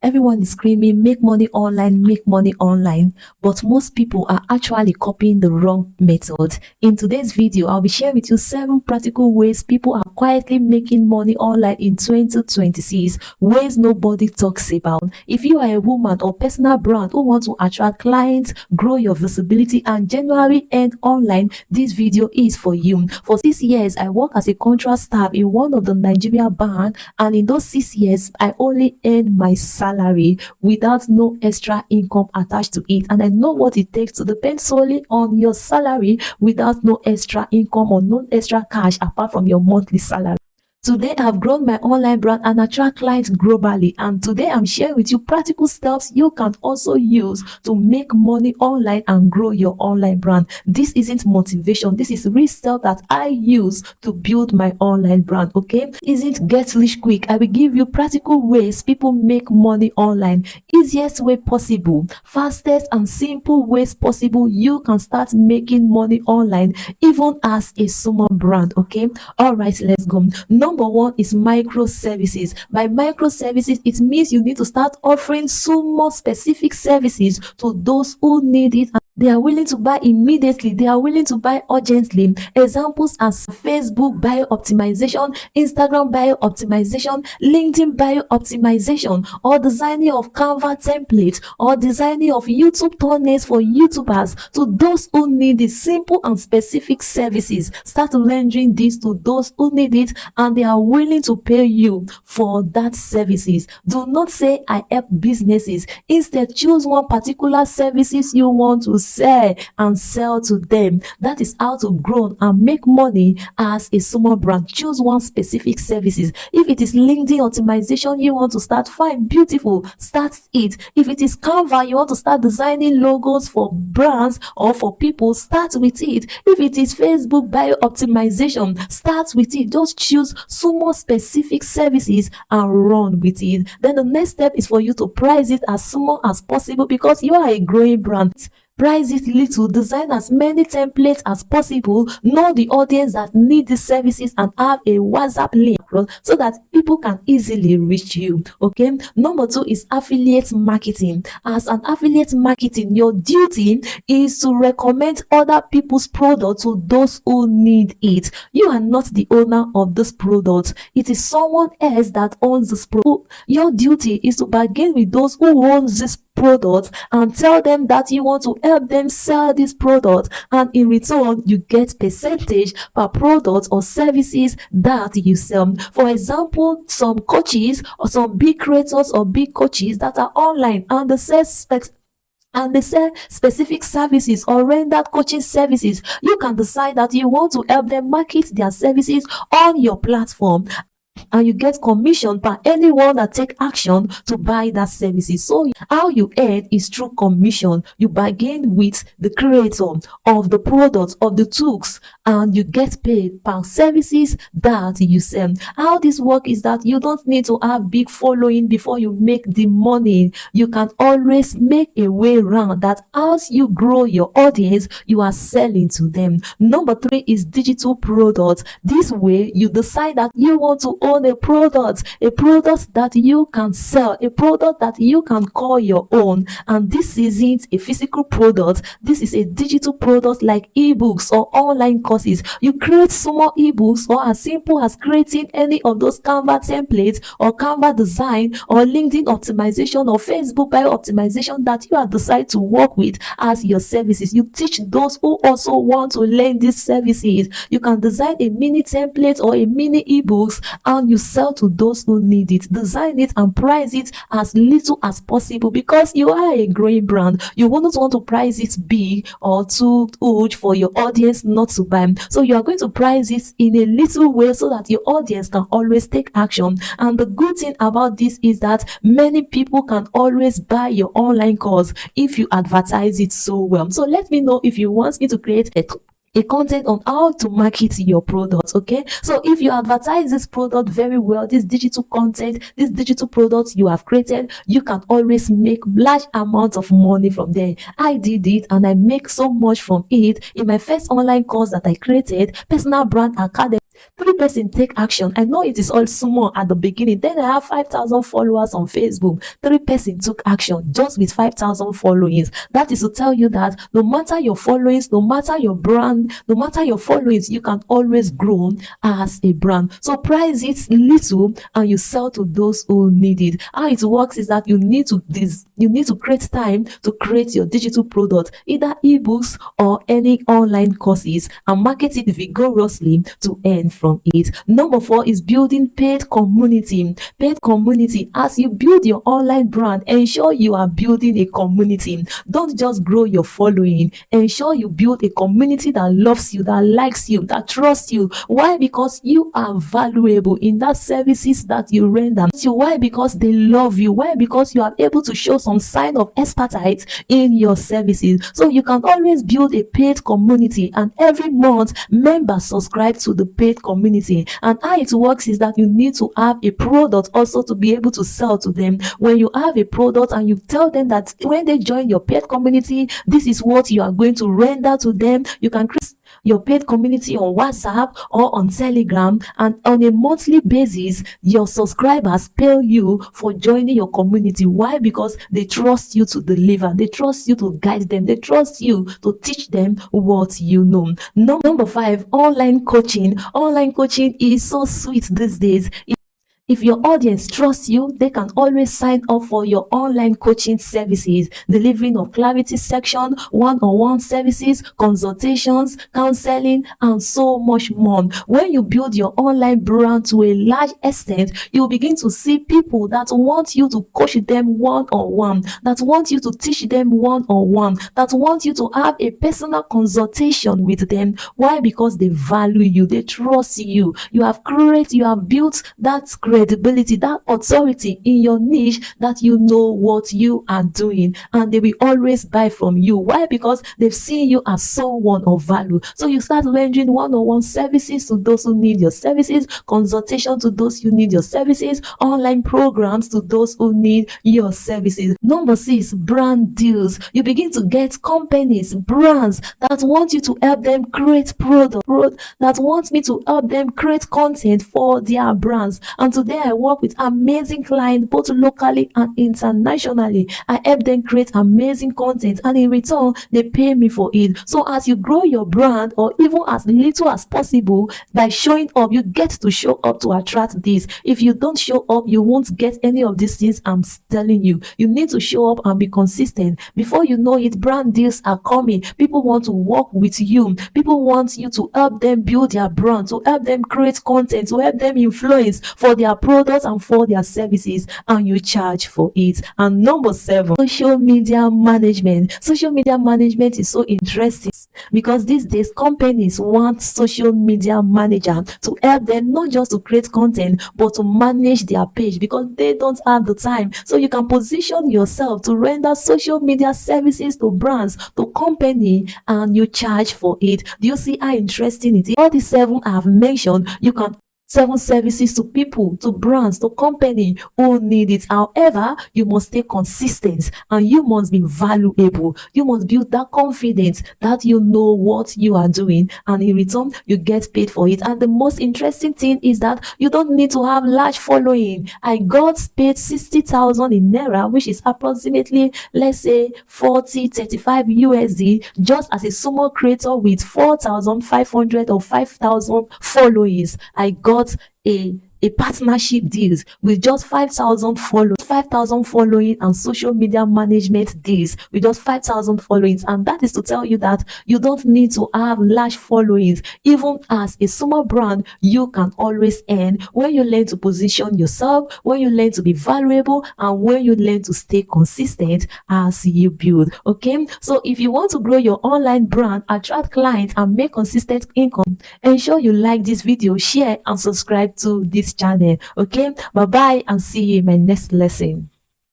Everyone is screaming, make money online, make money online. But most people are actually copying the wrong method. In today's video, I'll be sharing with you 7 practical ways people are quietly making money online in 2026, ways nobody talks about. If you are a woman or personal brand who want to attract clients, grow your visibility, and generally earn online, this video is for you. For 6 years, I work as a contract staff in one of the Nigeria bank, and in those 6 years, I only earned my salary without no extra income attached to it. And I know what it takes to depend solely on your salary without no extra income or no extra cash apart from your monthly salary. Today, I've grown my online brand and attract clients globally. And today, I'm sharing with you practical steps you can also use to make money online and grow your online brand. This isn't motivation. This is real stuff that I use to build my online brand, okay? Isn't get rich quick. I will give you practical ways people make money online. Easiest way possible, fastest and simple ways possible you can start making money online even as a small brand, okay? All right, let's go. Number 1 is microservices. By microservices, it means you need to start offering some more specific services to those who need it. They are willing to buy immediately. They are willing to buy urgently. Examples are Facebook bio optimization, Instagram bio optimization, LinkedIn bio optimization, or designing of Canva templates, or designing of YouTube thumbnails for YouTubers. To those who need the simple and specific services, start rendering this to those who need it, and they are willing to pay you for that services. Do not say I help businesses. Instead, choose one particular services you want to sell and sell to them. That is how to grow and make money as a small brand. Choose one specific services. If it is LinkedIn optimization you want to start, fine, beautiful, start it. If it is Canva you want to start designing logos for brands or for people, start with it. If it is Facebook bio optimization, start with it. Just choose some more specific services and run with it. Then the next step is for you to price it as small as possible because you are a growing brand. Price it little, design as many templates as possible, know the audience that need these services, and have a WhatsApp link so that people can easily reach you, okay? Number 2 is affiliate marketing. As an affiliate marketing, your duty is to recommend other people's product to those who need it. You are not the owner of this product. It is someone else that owns this product. Your duty is to bargain with those who own this product and tell them that you want to help them sell this product, and in return you get percentage per product or services that you sell. For example, some coaches or some big creators or big coaches that are online and they sell specific services or render coaching services, you can decide that you want to help them market their services on your platform, and you get commission per anyone that take action to buy that services. So how you earn is through commission. You bargain with the creator of the products, of the tools, and you get paid per services that you sell. How this work is that you don't need to have big following before you make the money. You can always make a way around that. As you grow your audience, you are selling to them. Number 3 is digital products. This way you decide that you want to own a product that you can sell, a product that you can call your own. And this isn't a physical product, this is a digital product like ebooks or online courses. You create small ebooks, or as simple as creating any of those Canva templates or Canva design or LinkedIn optimization or Facebook bio optimization that you have decided to work with as your services. You teach those who also want to learn these services. You can design a mini template or a mini ebooks and you sell to those who need it. Design it and price it as little as possible because you are a growing brand. You wouldn't want to price it big or too huge for your audience not to buy. So you are going to price it in a little way so that your audience can always take action. And the good thing about this is that many people can always buy your online course if you advertise it so well. So let me know if you want me to create a content on how to market your product, okay? So if you advertise this product very well, this digital content, this digital product you have created, you can always make large amounts of money from there. I did it and I make so much from it in my first online course that I created, Personal Brand Academy. Three person take action. I know it is all small at the beginning. Then I have 5,000 followers on Facebook. Three person took action just with 5,000 followings. That is to tell you that no matter your followings, no matter your brand, no matter your followings, you can always grow as a brand. So price it little and you sell to those who need it. How it works is that you need to create time to create your digital product, either ebooks or any online courses, and market it vigorously to earn from it. Number 4 is building paid community. Paid community. As you build your online brand, ensure you are building a community. Don't just grow your following. Ensure you build a community that loves you, that likes you, that trusts you. Why? Because you are valuable in that services that you render. Why? Because they love you. Why? Because you are able to show some sign of expertise in your services. So you can always build a paid community, and every month members subscribe to the paid community. And how it works is that you need to have a product also to be able to sell to them. When you have a product and you tell them that when they join your paid community, this is what you are going to render to them, you can create your paid community on WhatsApp or on Telegram, and on a monthly basis your subscribers pay you for joining your community. Why? Because they trust you to deliver, they trust you to guide them, they trust you to teach them what you know. Number 5, online coaching. Online coaching is so sweet these days. If your audience trusts you, they can always sign up for your online coaching services, delivering of clarity section, one-on-one services, consultations, counseling, and so much more. When you build your online brand to a large extent, you'll begin to see people that want you to coach them one-on-one, that want you to teach them one-on-one, that want you to have a personal consultation with them. Why? Because they value you, they trust you. You have built that credibility, that authority in your niche, that you know what you are doing, and they will always buy from you. Why? Because they've seen you as someone of value. So you start rendering one-on-one services to those who need your services, consultation to those who need your services, online programs to those who need your services. Number 6, brand deals. You begin to get companies, brands that want you to help them create product, that want me to help them create content for their brands. And today I work with amazing clients both locally and internationally. I help them create amazing content, and in return they pay me for it. So as you grow your brand, or even as little as possible, by showing up, you get to show up to attract this. If you don't show up, you won't get any of these things I'm telling you. You need to show up and be consistent. Before you know it, brand deals are coming. People want to work with you. People want you to help them build their brand, to help them create content, to help them influence for their products and for their services, and you charge for it. And number 7, social media management. Social media management is so interesting because these days companies want social media manager to help them not just to create content but to manage their page, because they don't have the time. So you can position yourself to render social media services to brands, to company, and you charge for it. Do you see how interesting it is? All the 7 I have mentioned, you can 7 services to people, to brands, to company who need it. However, you must stay consistent and you must be valuable. You must build that confidence that you know what you are doing, and in return you get paid for it. And the most interesting thing is that you don't need to have large following. I got paid 60,000 in Naira, which is approximately, let's say, 35 USD, just as a small creator with 4,500 or 5,000 followers. I got a partnership deals with just 5,000 following, and social media management deals with just 5,000 followings. And that is to tell you that you don't need to have large followings. Even as a small brand, you can always earn when you learn to position yourself, when you learn to be valuable, and when you learn to stay consistent as you build. Okay, so if you want to grow your online brand, attract clients, and make consistent income, ensure you like this video, share, and subscribe to this channel. Okay, bye bye, and see you in my next lesson.